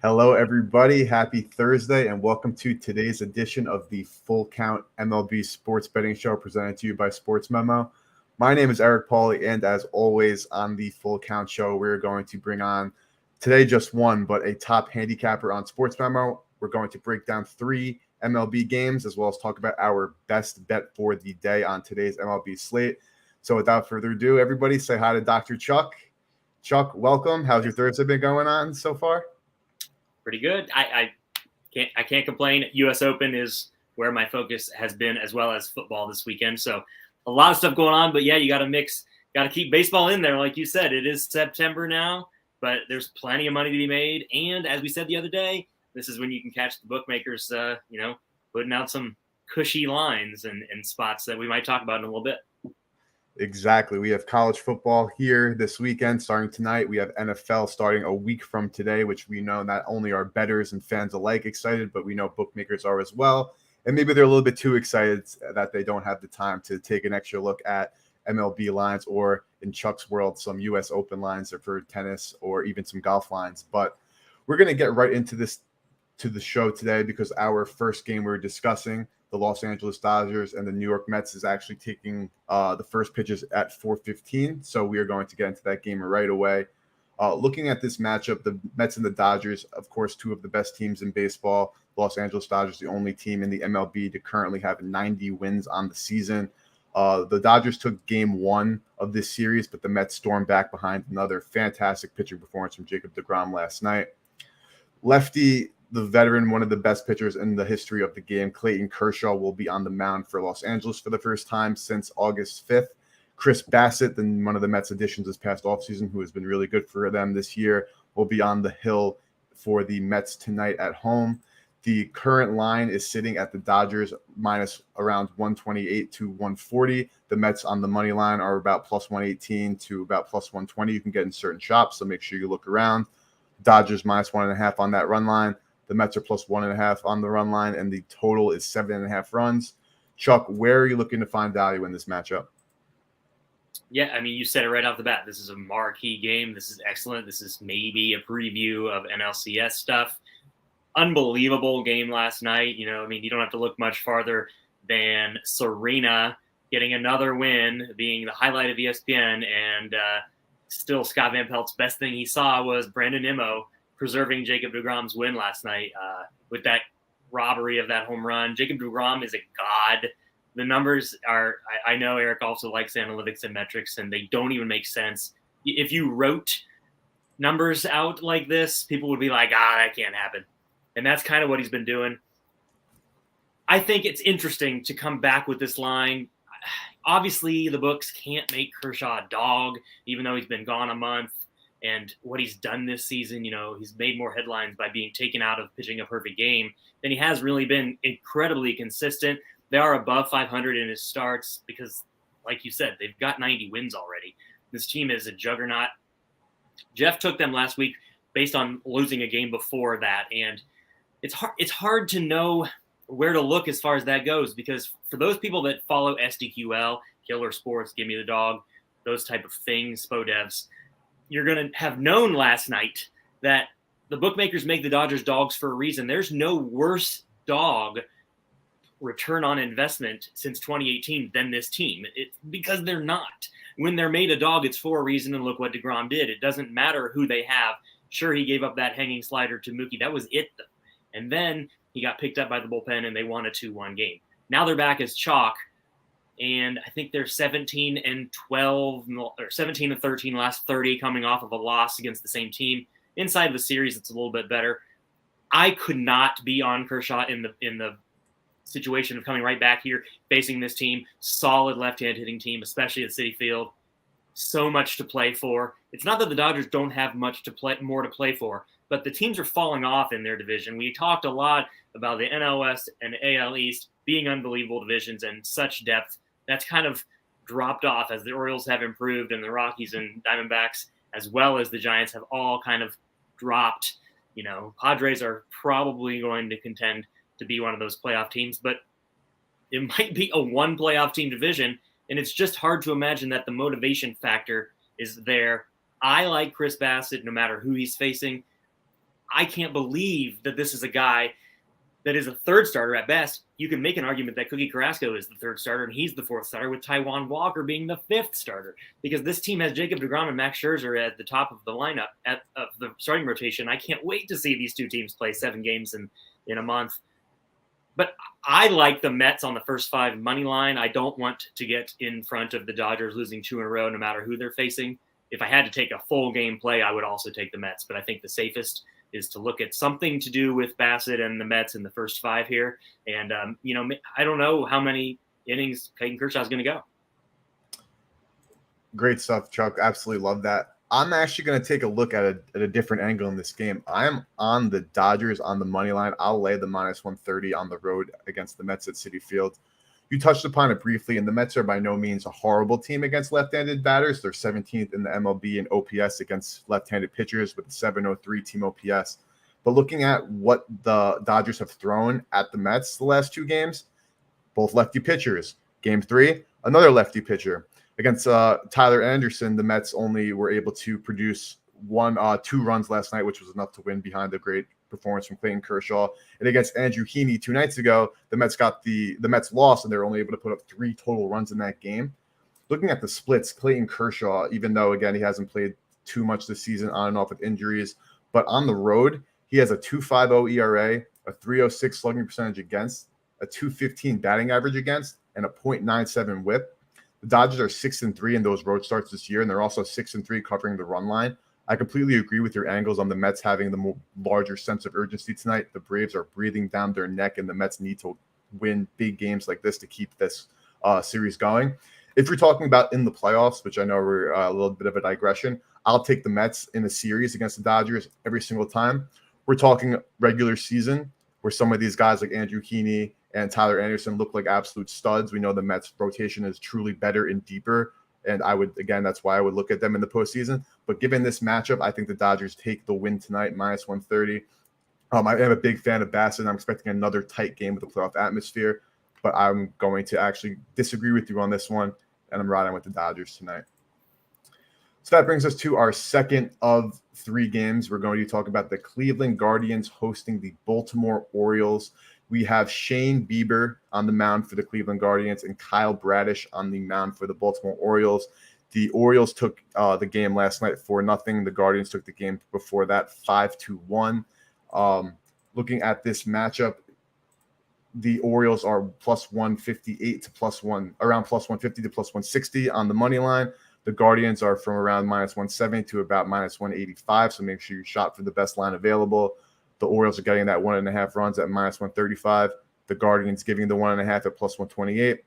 Hello, everybody. Happy Thursday, and welcome to today's edition of the Full Count MLB Sports Betting Show presented to you by SportsMemo. My name is Eric Pauly, and as always on the Full Count Show, we're going to bring on today just one, but a top handicapper on SportsMemo. We're going to break down 3 MLB games as well as talk about our best bet for the day on today's MLB slate. So without further ado, everybody say hi to Dr. Chuck. Chuck, welcome. How's your Thursday been going on so far? Pretty good. I can't complain. U.S. Open is where my focus has been, as well as football this weekend. So a lot of stuff going on, but yeah, you got to keep baseball in there. Like you said, it is September now, but there's plenty of money to be made. And as we said the other day, this is when you can catch the bookmakers, putting out some cushy lines and spots that we might talk about in a little bit. Exactly. We have college football here this weekend starting tonight. We have NFL starting a week from today, which we know not only are bettors and fans alike excited, but we know bookmakers are as well. And maybe they're a little bit too excited that they don't have the time to take an extra look at MLB lines or, in Chuck's world, some U.S. Open lines or for tennis or even some golf lines. But we're going to get right into the show today because our first game we're discussing, the Los Angeles Dodgers and the New York Mets, is actually taking the first pitches at 4:15. So we are going to get into that game right away. Looking at this matchup, the Mets and the Dodgers, of course, 2 of the best teams in baseball. Los Angeles Dodgers, the only team in the MLB to currently have 90 wins on the season. The Dodgers took game 1 of this series, but the Mets stormed back behind another fantastic pitching performance from Jacob deGrom last night. Lefty, the veteran, one of the best pitchers in the history of the game, Clayton Kershaw, will be on the mound for Los Angeles for the first time since August 5th. Chris Bassett, one of the Mets additions this past offseason, who has been really good for them this year, will be on the hill for the Mets tonight at home. The current line is sitting at the Dodgers minus around 128 to 140. The Mets on the money line are about plus 118 to about plus 120. You can get in certain shops, so make sure you look around. Dodgers minus 1.5 on that run line. The Mets are plus 1.5 on the run line, and the total is 7.5 runs. Chuck, where are you looking to find value in this matchup? Yeah, I mean, you said it right off the bat. This is a marquee game. This is excellent. This is maybe a preview of NLCS stuff. Unbelievable game last night. You don't have to look much farther than Serena getting another win, being the highlight of ESPN, and still Scott Van Pelt's best thing he saw was Brandon Nimmo preserving Jacob deGrom's win last night with that robbery of that home run. Jacob deGrom is a god. The numbers are, I know Eric also likes analytics and metrics, and they don't even make sense. If you wrote numbers out like this, people would be like, that can't happen. And that's kind of what he's been doing. I think it's interesting to come back with this line. Obviously, the books can't make Kershaw a dog, even though he's been gone a month. And what he's done this season, he's made more headlines by being taken out of pitching a perfect game than he has really been incredibly consistent. They are above 500 in his starts because, like you said, they've got 90 wins already. This team is a juggernaut. Jeff took them last week based on losing a game before that. And it's hard to know where to look as far as that goes, because for those people that follow SDQL, Killer Sports, Give Me the Dog, those type of things, SPO-Devs, you're going to have known last night that the bookmakers make the Dodgers dogs for a reason. There's no worse dog return on investment since 2018 than this team. Because they're not. When they're made a dog, it's for a reason, and look what deGrom did. It doesn't matter who they have. Sure, he gave up that hanging slider to Mookie. That was it, though. And then he got picked up by the bullpen, and they won a 2-1 game. Now they're back as chalk, and I think they're 17-12 or 17-13 last 30, coming off of a loss against the same team. Inside the series, it's a little bit better. I could not be on Kershaw in the situation of coming right back here, facing this team, solid left-hand hitting team, especially at Citi Field. So much to play for. It's not that the Dodgers don't have more to play for, but the teams are falling off in their division. We talked a lot about the NL West and AL East being unbelievable divisions and such depth. That's kind of dropped off as the Orioles have improved, and the Rockies and Diamondbacks, as well as the Giants, have all kind of dropped. Padres are probably going to contend to be one of those playoff teams, but it might be a one playoff team division, and it's just hard to imagine that the motivation factor is there. I like Chris Bassett no matter who he's facing. I can't believe that this is a guy that is a third starter at best. You can make an argument that Cookie Carrasco is the third starter and he's the fourth starter, with Taijuan Walker being the fifth starter, because this team has Jacob deGrom and Max Scherzer at the top of the lineup of the starting rotation. I can't wait to see these two teams play 7 games in a month. But I like the Mets on the first 5 money line. I don't want to get in front of the Dodgers losing 2 in a row, no matter who they're facing. If I had to take a full game play, I would also take the Mets. But I think the safest is to look at something to do with Bassett and the Mets in the first 5 here. And, I don't know how many innings Clayton Kershaw is going to go. Great stuff, Chuck. Absolutely love that. I'm actually going to take a look at a different angle in this game. I'm on the Dodgers on the money line. I'll lay the -130 on the road against the Mets at Citi Field. You touched upon it briefly, and the Mets are by no means a horrible team against left-handed batters. They're 17th in the MLB in OPS against left-handed pitchers with a 703 team OPS. But looking at what the Dodgers have thrown at the Mets the last 2 games, both lefty pitchers. Game 3, another lefty pitcher. Against Tyler Anderson, the Mets only were able to produce 2 runs last night, which was enough to win behind the great performance from Clayton Kershaw. And against Andrew Heaney 2 nights ago, the Mets lost, and they were only able to put up 3 total runs in that game. Looking at the splits, Clayton Kershaw, even though, again, he hasn't played too much this season on and off with injuries, but on the road, he has a 2.50 ERA, a 3.06 slugging percentage against, a 2.15 batting average against, and a .97 whip. The Dodgers are 6-3 in those road starts this year, and they're also 6-3 covering the run line. I completely agree with your angles on the Mets having the larger sense of urgency tonight. The Braves are breathing down their neck, and the Mets need to win big games like this to keep this series going. If you're talking about in the playoffs, which I know we're a little bit of a digression, I'll take the Mets in a series against the Dodgers every single time. We're talking regular season, where some of these guys like Andrew Heaney and Tyler Anderson look like absolute studs. We know the Mets rotation is truly better and deeper. And that's why I would look at them in the postseason. But given this matchup, I think the Dodgers take the win tonight, -130. I am a big fan of Bassett. I'm expecting another tight game with a playoff atmosphere. But I'm going to actually disagree with you on this one, and I'm riding with the Dodgers tonight. So that brings us to our second of 3 games. We're going to talk about the Cleveland Guardians hosting the Baltimore Orioles. We have Shane Bieber on the mound for the Cleveland Guardians and Kyle Bradish on the mound for the Baltimore Orioles. The Orioles took the game last night 4-0. The Guardians took the game before that 5-1. Looking at this matchup, the Orioles are +158 to around +150 to +160 on the money line. The Guardians are from around -170 to about -185. So make sure you shop for the best line available. The Orioles are getting that 1.5 runs at -135. The Guardians giving the 1.5 at +128.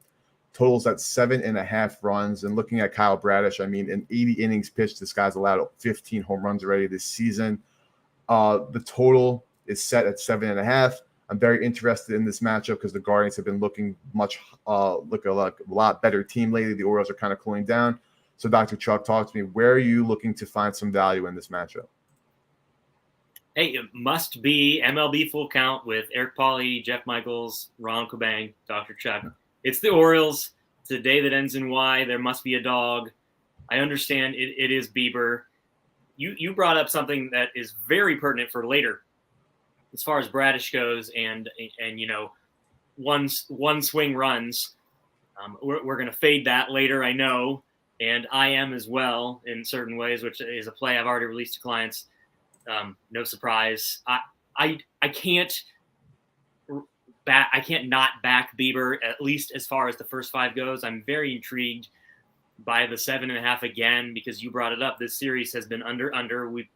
Totals at 7.5 runs. And looking at Kyle Bradish, I mean, in 80 innings pitched, this guy's allowed 15 home runs already this season. The total is set at 7.5. I'm very interested in this matchup because the Guardians have been looking like a lot better team lately. The Orioles are kind of cooling down. So, Dr. Chuck, talk to me. Where are you looking to find some value in this matchup? Hey, it must be MLB Full Count with Eric Pauly, Jeff Michaels, Ron Kubang, Dr. Chuck. It's the Orioles. It's a day that ends in Y. There must be a dog. I understand it is Bieber. You brought up something that is very pertinent for later as far as Bradish goes and one swing runs. We're going to fade that later, I know, and I am as well in certain ways, which is a play I've already released to clients. No surprise. I can't not back Bieber, at least as far as the first 5 goes. I'm very intrigued by the 7.5 again, because you brought it up. This series has been under. We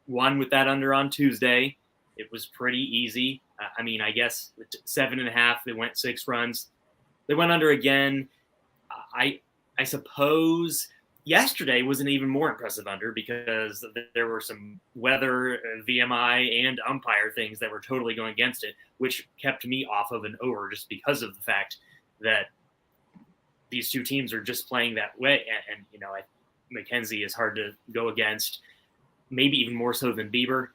won with that under on Tuesday. It was pretty easy. I guess 7.5, they went 6 runs. They went under again. I suppose yesterday was an even more impressive under because there were some weather, VMI, and umpire things that were totally going against it, which kept me off of an over just because of the fact that these two teams are just playing that way. And McKenzie is hard to go against, maybe even more so than Bieber.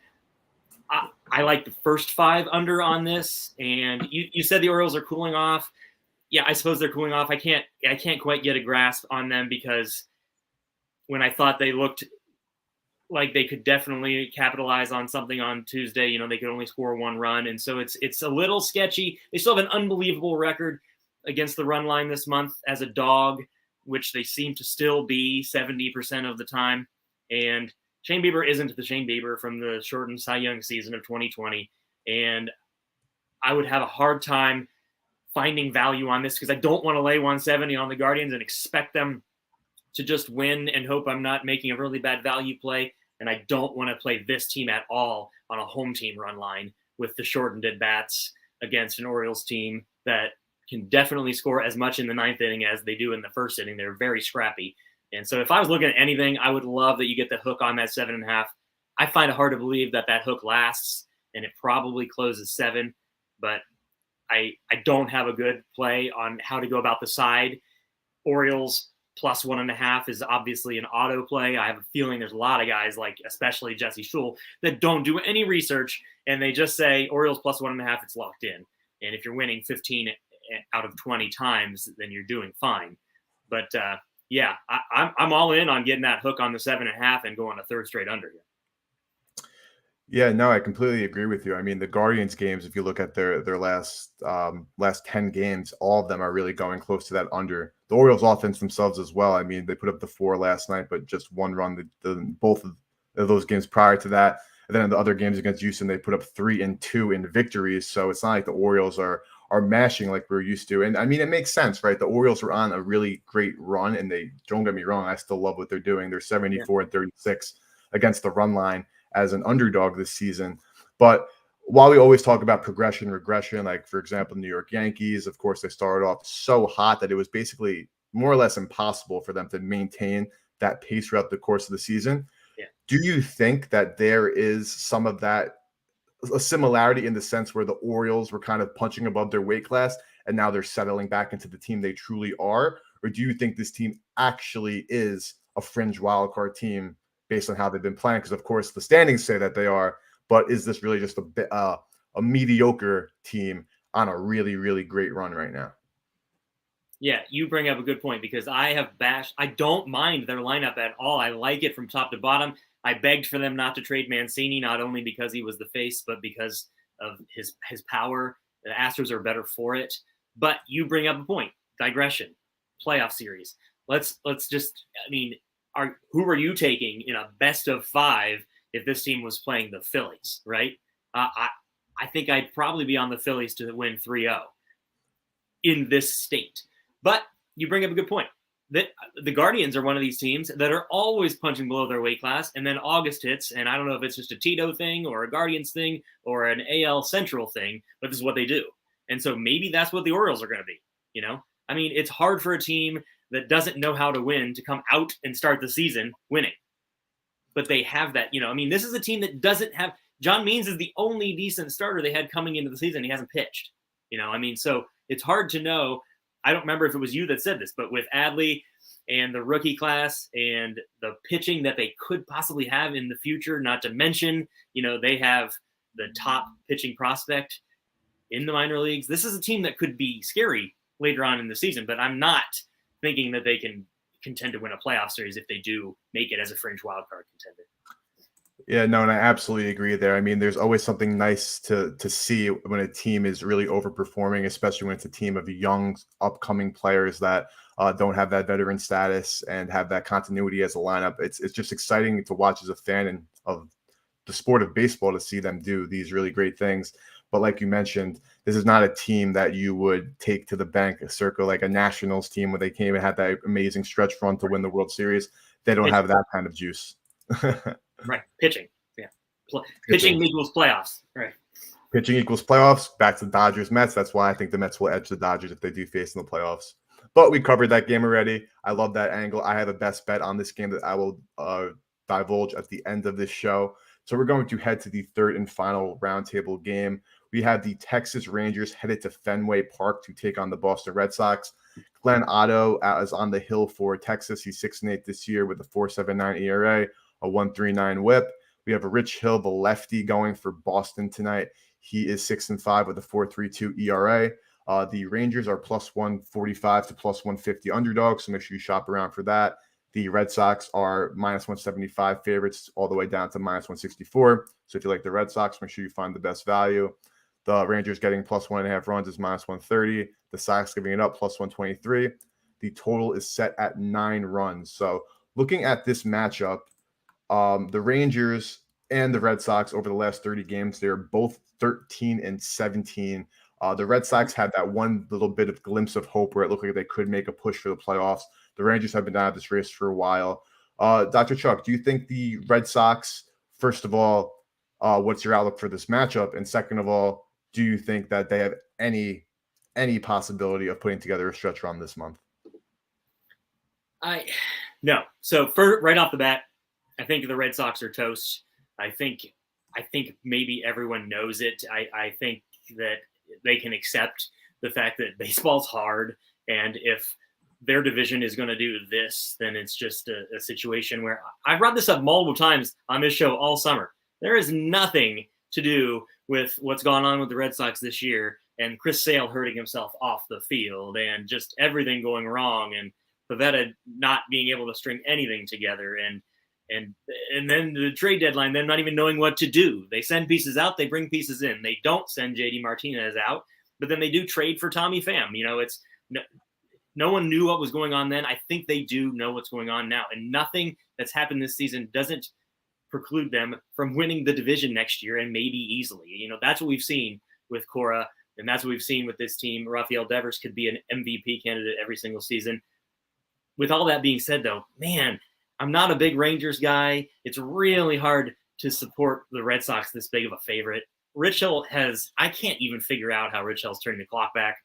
I like the first 5 under on this. And you said the Orioles are cooling off. Yeah, I suppose they're cooling off. I can't quite get a grasp on them because when I thought they looked like they could definitely capitalize on something on Tuesday. You know, they could only score one run, and so it's a little sketchy. They still have an unbelievable record against the run line this month as a dog, which they seem to still be 70% of the time. And Shane Bieber isn't the Shane Bieber from the shortened Cy Young season of 2020, and I would have a hard time finding value on this because I don't want to lay 170 on the Guardians and expect them to just win and hope I'm not making a really bad value play. And I don't want to play this team at all on a home team run line with the shortened at bats against an Orioles team that can definitely score as much in the ninth inning as they do in the first inning. They're very scrappy. And so if I was looking at anything, I would love that you get the hook on that 7.5. I find it hard to believe that hook lasts, and it probably closes 7, but I don't have a good play on how to go about the side. Orioles plus 1.5 is obviously an auto play. I have a feeling there's a lot of guys, like especially Jesse Schul, that don't do any research and they just say Orioles plus 1.5, it's locked in. And if you're winning 15 out of 20 times, then you're doing fine. But yeah, I'm all in on getting that hook on the 7.5 and going a third straight under here. Yeah, no, I completely agree with you. I mean, the Guardians games, if you look at their last 10 games, all of them are really going close to that under. The Orioles offense themselves as well. I mean, they put up the 4 last night, but just one run both of those games prior to that. And then in the other games against Houston, they put up 3 and 2 in victories. So it's not like the Orioles are mashing like we're used to. And I mean, it makes sense, right? The Orioles were on a really great run, and they, don't get me wrong, I still love what they're doing. They're 74 and 36 against the run line as an underdog this season. But while we always talk about progression, regression, like for example, New York Yankees, of course, they started off so hot that it was basically more or less impossible for them to maintain that pace throughout the course of the season. Yeah. Do you think that there is some of that, a similarity in the sense where the Orioles were kind of punching above their weight class and now they're settling back into the team they truly are? Or do you think this team actually is a fringe wildcard team based on how they've been playing? Because, of course, the standings say that they are, but is this really just a mediocre team on a really, really great run right now? Yeah, you bring up a good point because I don't mind their lineup at all. I like it from top to bottom. I begged for them not to trade Mancini, not only because he was the face, but because of his power. The Astros are better for it. But you bring up a point. Digression. Playoff series. Let's just, I mean, who are you taking in a best of 5 if this team was playing the Phillies, right? I think I'd probably be on the Phillies to win 3-0 in this state. But you bring up a good point. That the Guardians are one of these teams that are always punching below their weight class, and then August hits, and I don't know if it's just a Tito thing or a Guardians thing or an AL Central thing, but this is what they do. And so maybe that's what the Orioles are going to be, you know? I mean, it's hard for a team that doesn't know how to win to come out and start the season winning. But they have that, you know. I mean, this is a team that doesn't have – John Means is the only decent starter they had coming into the season. He hasn't pitched, you know. I mean, so it's hard to know. I don't remember if it was you that said this, but with Adley and the rookie class and the pitching that they could possibly have in the future, not to mention, you know, they have the top pitching prospect in the minor leagues. This is a team that could be scary later on in the season, but I'm not thinking that they can contend to win a playoff series if they do make it as a fringe wildcard contender. Yeah, no, and I absolutely agree there. I mean, there's always something nice to see when a team is really overperforming, especially when it's a team of young, upcoming players that don't have that veteran status and have that continuity as a lineup. It's just exciting to watch as a fan and of the sport of baseball to see them do these really great things. But like you mentioned, this is not a team that you would take to the bank, a circle like a Nationals team where they came and had that amazing stretch run to win the World Series. They don't have that kind of juice. Right. Pitching. Yeah. Pitching equals playoffs. Right. Pitching equals playoffs. Back to Dodgers, Mets. That's why I think the Mets will edge the Dodgers if they do face in the playoffs. But we covered that game already. I love that angle. I have a best bet on this game that I will divulge at the end of this show. So we're going to head to the third and final roundtable game. We have the Texas Rangers headed to Fenway Park to take on the Boston Red Sox. Glenn Otto is on the hill for Texas. He's 6-8 this year with a 4.79 ERA. A 1.39 whip. We have a Rich Hill, the lefty, going for Boston tonight. He is 6-5 with a 4.32 ERA. The Rangers are plus 145 to plus 150 underdogs, so make sure you shop around for that. The Red Sox are minus 175 favorites all the way down to minus 164. So if you like the Red Sox, make sure you find the best value. The Rangers getting plus 1.5 runs is minus 130. The Sox giving it up plus 123. The total is set at 9 runs. So looking at this matchup, the Rangers and the Red Sox over the last 30 games, they're both 13-17. The Red Sox had that one little bit of glimpse of hope where it looked like they could make a push for the playoffs. The Rangers have been out of this race for a while. Dr. Chuck, do you think the Red Sox, first of all, what's your outlook for this matchup? And second of all, do you think that they have any possibility of putting together a stretch run this month? No. So right off the bat, I think the Red Sox are toast. I think maybe everyone knows it. I think that they can accept the fact that baseball's hard, and if their division is going to do this, then it's just a situation where I've brought this up multiple times on this show all summer. There is nothing to do with what's gone on with the Red Sox this year and Chris Sale hurting himself off the field and just everything going wrong and Pavetta not being able to string anything together and then the trade deadline, them not even knowing what to do. They send pieces out, they bring pieces in. They don't send JD Martinez out, but then they do trade for Tommy Pham. It's no one knew what was going on then. I think they do know what's going on now, and nothing that's happened this season doesn't preclude them from winning the division next year, and maybe easily. That's what we've seen with Cora, and that's what we've seen with this team. Rafael Devers could be an MVP candidate every single season. With all that being said, though, man, I'm not a big Rangers guy. It's really hard to support the Red Sox this big of a favorite. Rich Hill I can't even figure out how Rich Hill's turning the clock back.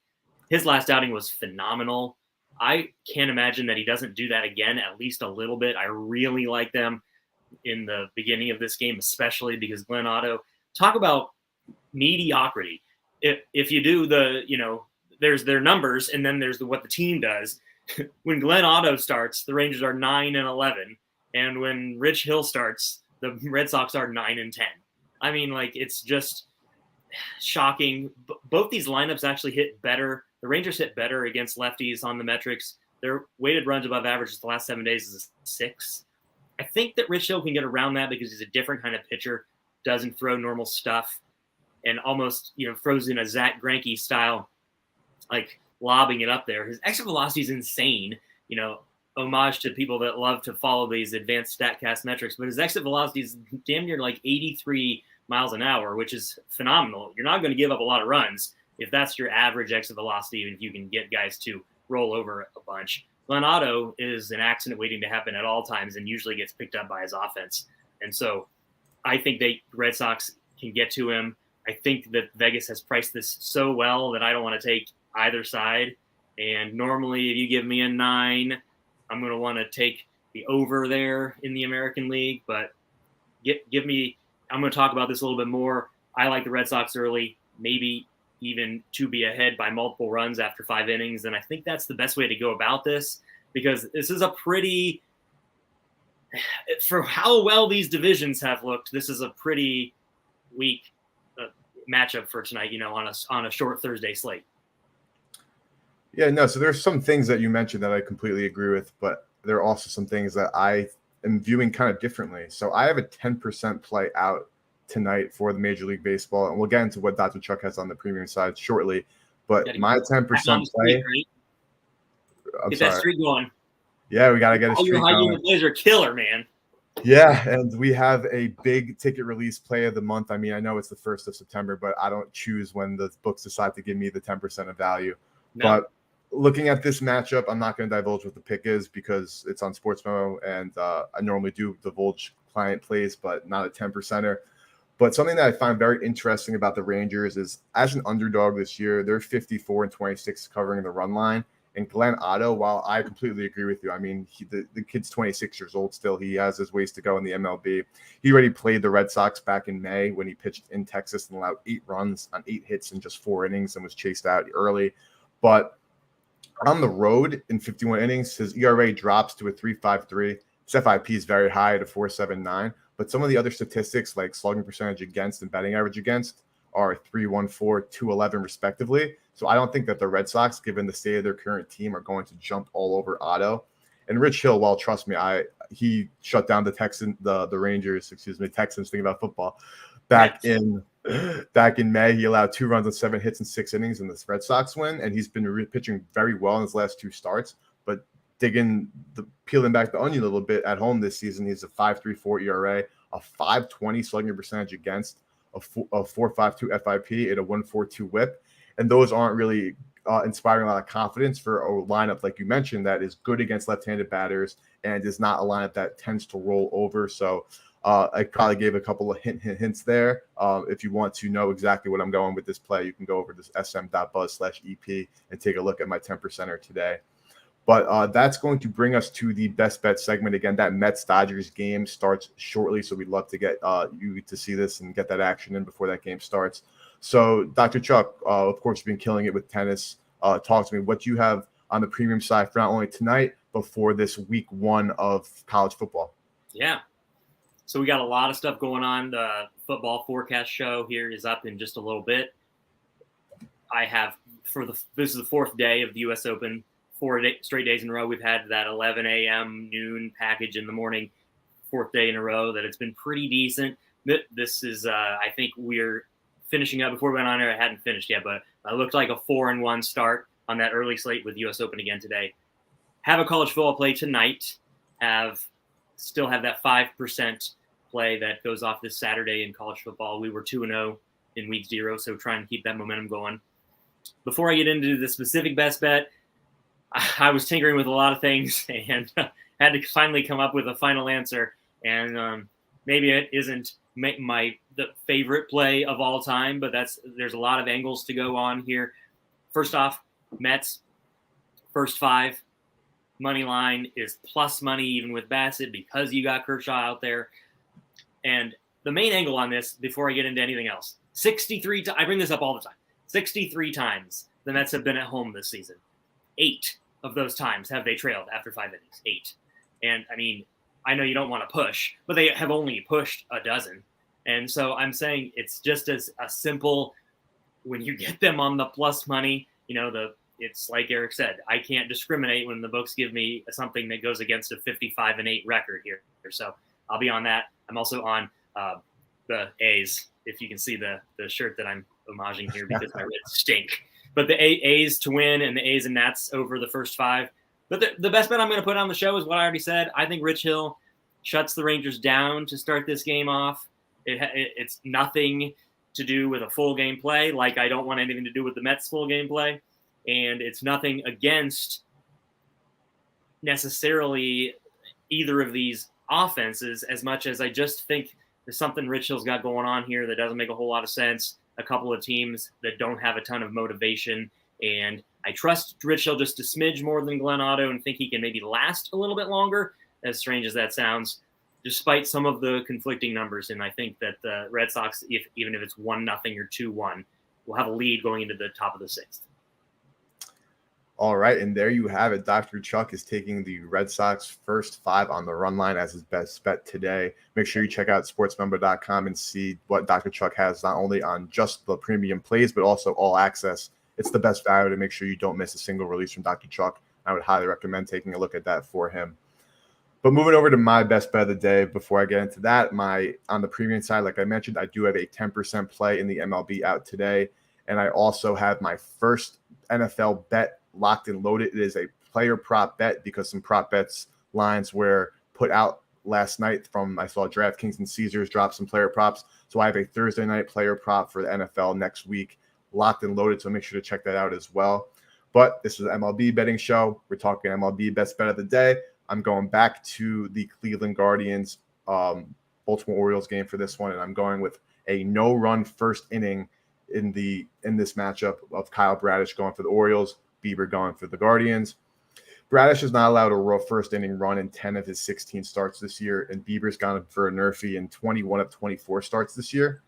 His last outing was phenomenal. I can't imagine that he doesn't do that again, at least a little bit. I really like them in the beginning of this game, especially because Glenn Otto, talk about mediocrity. If you do there's their numbers and then there's what the team does. When Glenn Otto starts, the Rangers are 9-11, and when Rich Hill starts, the Red Sox are 9-10. I mean, it's just shocking. Both these lineups actually hit better. The Rangers hit better against lefties on the metrics. Their weighted runs above average the last 7 days is 6. I think that Rich Hill can get around that because he's a different kind of pitcher, doesn't throw normal stuff, and almost throws in a Zach Greinke style, lobbing it up there. His exit velocity is insane. Homage to people that love to follow these advanced StatCast metrics, but his exit velocity is damn near 83 miles an hour, which is phenomenal. You're not going to give up a lot of runs if that's your average exit velocity, if you can get guys to roll over a bunch. Glenn Otto is an accident waiting to happen at all times and usually gets picked up by his offense. And so I think the Red Sox can get to him. I think that Vegas has priced this so well that I don't want to take either side. And normally if you give me a 9, I'm going to want to take the over there in the American League, but give me, I'm going to talk about this a little bit more. I like the Red Sox early, maybe even to be ahead by multiple runs after 5 innings. And I think that's the best way to go about this, because this is a pretty, for how well these divisions have looked, this is a pretty weak matchup for tonight, on a short Thursday slate. Yeah, no, so there's some things that you mentioned that I completely agree with, but there are also some things that I am viewing kind of differently. So I have a 10% play out tonight for the Major League Baseball, and we'll get into what Dr. Chuck has on the premium side shortly. But my 10% play, get that streak going. Yeah, we got to get a streak going. Your plays are killer, man. Yeah, and we have a big ticket release play of the month. I mean, I know it's the 1st of September, but I don't choose when the books decide to give me the 10% of value. No. But looking at this matchup, I'm not going to divulge what the pick is because it's on SportsMemo, and I normally do divulge client plays, but not a 10%er. But something that I find very interesting about the Rangers is, as an underdog this year, they're 54-26 covering the run line. And Glenn Otto, while I completely agree with you, I mean, the kid's 26 years old still. He has his ways to go in the MLB. He already played the Red Sox back in May when he pitched in Texas and allowed 8 runs on 8 hits in just 4 innings and was chased out early. But on the road in 51 innings, his ERA drops to a 3.53. His FIP is very high at a 4.79. But some of the other statistics, like slugging percentage against and batting average against, are 3.14, 2.11 respectively. So I don't think that the Red Sox, given the state of their current team, are going to jump all over Otto. And Rich Hill, well, trust me, he shut down the Texans, thinking about football. Back in May, he allowed 2 runs on 7 hits and 6 innings in this Red Sox win, and he's been pitching very well in his last 2 starts. But peeling back the onion a little bit at home this season, he's a 5.34 ERA, a 5.20 slugging percentage against, a 4.52 FIP, and a 1.42 WHIP, and those aren't really inspiring a lot of confidence for a lineup like you mentioned that is good against left-handed batters and is not a lineup that tends to roll over. So I probably gave a couple of hints there. If you want to know exactly what I'm going with this play, you can go over to sm.buzz/EP and take a look at my 10%er today. But that's going to bring us to the best bet segment. Again, that Mets-Dodgers game starts shortly, so we'd love to get you to see this and get that action in before that game starts. So, Dr. Chuck, of course, you've been killing it with tennis. Talk to me. What do you have on the premium side for not only tonight, but for this week 1 of college football? Yeah. So we got a lot of stuff going on. The football forecast show here is up in just a little bit. This is the 4th day of the U.S. Open. 4 straight days in a row. We've had that 11 a.m. noon package in the morning, 4th day in a row that it's been pretty decent. This is, I think we're finishing up. Before we went on air, I hadn't finished yet, but it looked like a 4-1 start on that early slate with U.S. Open again today. Have a college football play tonight. Still have that 5% play that goes off this Saturday in college football. We were 2-0 in week 0, so try and keep that momentum going. Before I get into the specific best bet, I was tinkering with a lot of things and had to finally come up with a final answer. And maybe it isn't the favorite play of all time, but there's a lot of angles to go on here. First off, Mets, first 5. Money line is plus money even with Bassett because you got Kershaw out there. And the main angle on this, before I get into anything else, 63 I bring this up all the time. 63 times the Mets have been at home this season. 8 of those times have they trailed after 5 innings. 8. And, I mean, I know you don't want to push, but they have only pushed a dozen. And so I'm saying it's just as a simple, when you get them on the plus money, it's like Eric said, I can't discriminate when the books give me something that goes against a 55-8 record here. So I'll be on that. I'm also on the A's, if you can see the shirt that I'm homaging here because my Reds stink. But the A's to win and the A's and Nats over the first 5. But the best bet I'm going to put on the show is what I already said. I think Rich Hill shuts the Rangers down to start this game off. It's nothing to do with a full game play. Like I don't want anything to do with the Mets full game play. And it's nothing against necessarily either of these offenses as much as I just think there's something Rich Hill's got going on here that doesn't make a whole lot of sense. A couple of teams that don't have a ton of motivation. And I trust Rich Hill just a smidge more than Glenn Otto and think he can maybe last a little bit longer, as strange as that sounds, despite some of the conflicting numbers. And I think that the Red Sox, even if it's 1-0 or 2-1, will have a lead going into the top of the 6th. All right, and there you have it. Dr. Chuck is taking the Red Sox first 5 on the run line as his best bet today. Make sure you check out sportsmember.com and see what Dr. Chuck has not only on just the premium plays, but also all access. It's the best value to make sure you don't miss a single release from Dr. Chuck. I would highly recommend taking a look at that for him. But moving over to my best bet of the day, before I get into that, on the premium side, like I mentioned, I do have a 10% play in the MLB out today. And I also have my first NFL bet locked and loaded. It is a player prop bet because some prop bets lines were put out last night I saw DraftKings and Caesars drop some player props. So I have a Thursday night player prop for the NFL next week locked and loaded. So make sure to check that out as well. But this is an MLB betting show. We're talking MLB best bet of the day. I'm going back to the Cleveland Guardians, Baltimore Orioles game for this one. And I'm going with a no-run first inning in this matchup of Kyle Bradish going for the Orioles, Bieber going for the Guardians. Bradish has not allowed a first inning run in 10 of his 16 starts this year, and Bieber's gone for a Nerfy in 21 of 24 starts this year.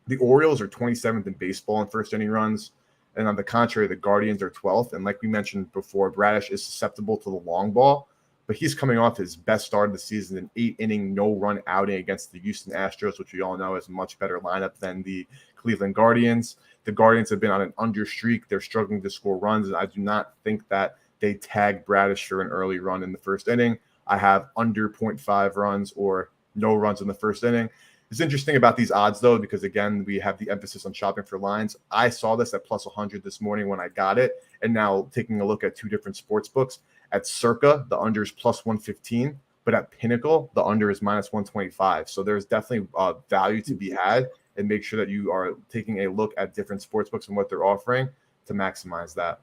The Orioles are 27th in baseball in first inning runs, and on the contrary, the Guardians are 12th. And like we mentioned before, Bradish is susceptible to the long ball, but he's coming off his best start of the season, an 8-inning no-run outing against the Houston Astros, which we all know is a much better lineup than the Cleveland Guardians. The Guardians have been on an under streak. They're struggling to score runs, and I do not think that they tag Bradish for an early run in the first inning. I have under 0.5 runs or no runs in the first inning. It's interesting about these odds, though, because, again, we have the emphasis on shopping for lines. I saw this at plus 100 this morning when I got it, and now taking a look at two different sports books. At Circa, the under is plus 115, but at Pinnacle, the under is minus 125. So there's definitely value to be had, and make sure that you are taking a look at different sports books and what they're offering to maximize that.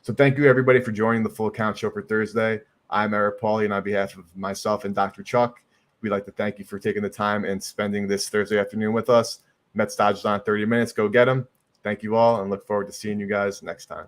So thank you, everybody, for joining the Full Count Show for Thursday. I'm Eric Pauly, and on behalf of myself and Dr. Chuck, we'd like to thank you for taking the time and spending this Thursday afternoon with us. Mets Dodgers on 30 minutes. Go get them. Thank you all, and look forward to seeing you guys next time.